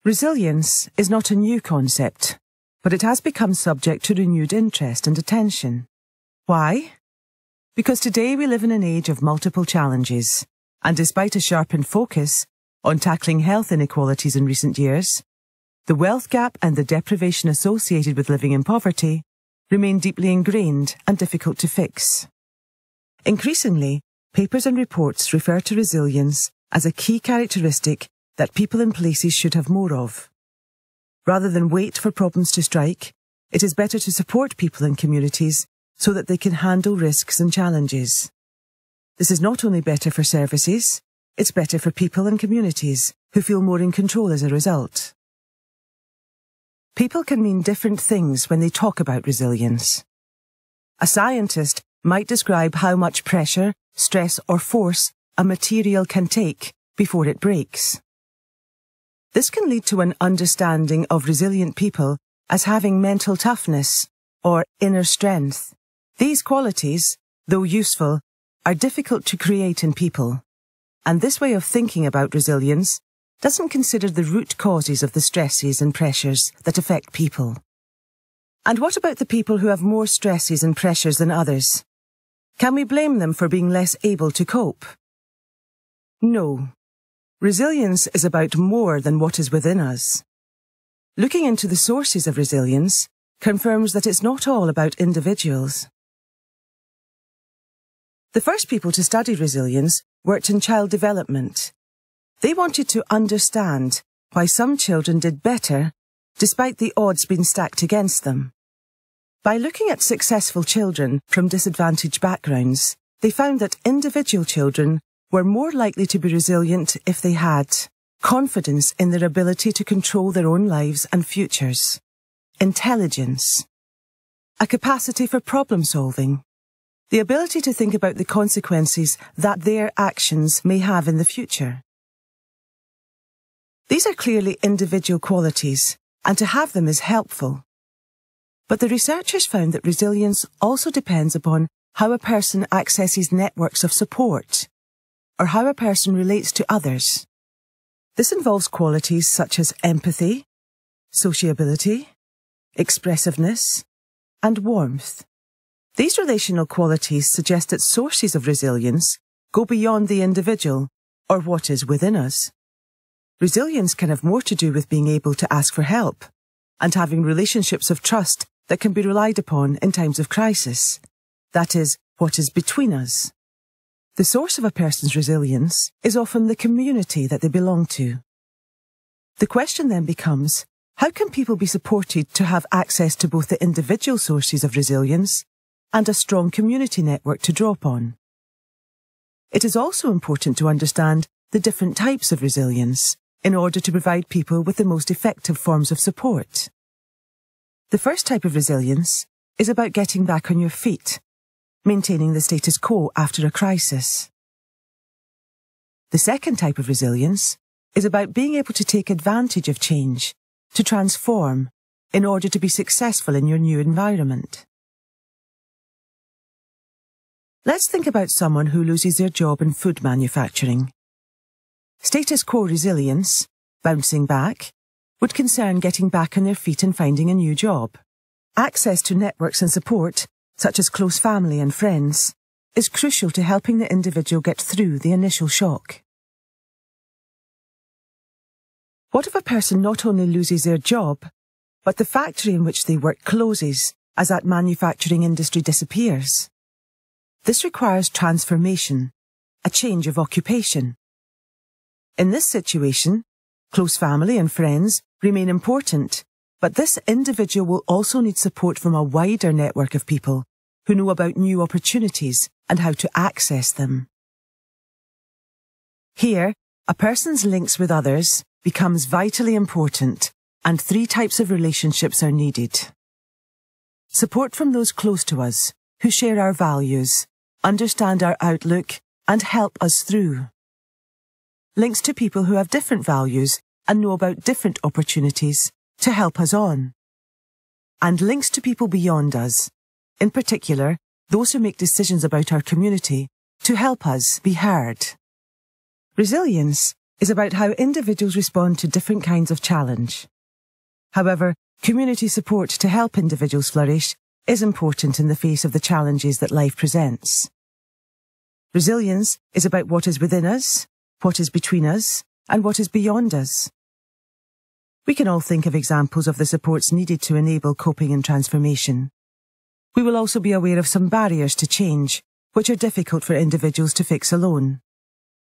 Resilience is not a new concept, but it has become subject to renewed interest and attention. Why? Because today we live in an age of multiple challenges, and despite a sharpened focus on tackling health inequalities in recent years, the wealth gap and the deprivation associated with living in poverty remain deeply ingrained and difficult to fix. Increasingly, papers and reports refer to resilience as a key characteristic that people in places should have more of. Rather than wait for problems to strike, it is better to support people in communities so that they can handle risks and challenges. This is not only better for services, it's better for people and communities who feel more in control as a result. People can mean different things when they talk about resilience. A scientist might describe how much pressure, stress or force a material can take before it breaks. This can lead to an understanding of resilient people as having mental toughness or inner strength. These qualities, though useful, are difficult to create in people, and this way of thinking about resilience doesn't consider the root causes of the stresses and pressures that affect people. And what about the people who have more stresses and pressures than others? Can we blame them for being less able to cope? No. Resilience is about more than what is within us. Looking into the sources of resilience confirms that it's not all about individuals. The first people to study resilience worked in child development. They wanted to understand why some children did better despite the odds being stacked against them. By looking at successful children from disadvantaged backgrounds, they found that individual children were more likely to be resilient if they had confidence in their ability to control their own lives and futures, intelligence, a capacity for problem solving, the ability to think about the consequences that their actions may have in the future. These are clearly individual qualities, and to have them is helpful. But the researchers found that resilience also depends upon how a person accesses networks of support, or how a person relates to others. This involves qualities such as empathy, sociability, expressiveness, and warmth. These relational qualities suggest that sources of resilience go beyond the individual or what is within us. Resilience can have more to do with being able to ask for help and having relationships of trust that can be relied upon in times of crisis. That is, what is between us. The source of a person's resilience is often the community that they belong to. The question then becomes, how can people be supported to have access to both the individual sources of resilience and a strong community network to draw upon? It is also important to understand the different types of resilience in order to provide people with the most effective forms of support. The first type of resilience is about getting back on your feet, maintaining the status quo after a crisis. The second type of resilience is about being able to take advantage of change, to transform, in order to be successful in your new environment. Let's think about someone who loses their job in food manufacturing. Status quo resilience, bouncing back, would concern getting back on their feet and finding a new job. Access to networks and support, such as close family and friends, is crucial to helping the individual get through the initial shock. What if a person not only loses their job, but the factory in which they work closes as that manufacturing industry disappears? This requires transformation, a change of occupation. In this situation, close family and friends remain important, but this individual will also need support from a wider network of people who know about new opportunities and how to access them. Here, a person's links with others becomes vitally important, and three types of relationships are needed. Support from those close to us, who share our values, understand our outlook, and help us through. Links to people who have different values and know about different opportunities to help us on. And links to people beyond us, in particular, those who make decisions about our community, to help us be heard. Resilience is about how individuals respond to different kinds of challenge. However, community support to help individuals flourish is important in the face of the challenges that life presents. Resilience is about what is within us, what is between us, and what is beyond us. We can all think of examples of the supports needed to enable coping and transformation. We will also be aware of some barriers to change, which are difficult for individuals to fix alone.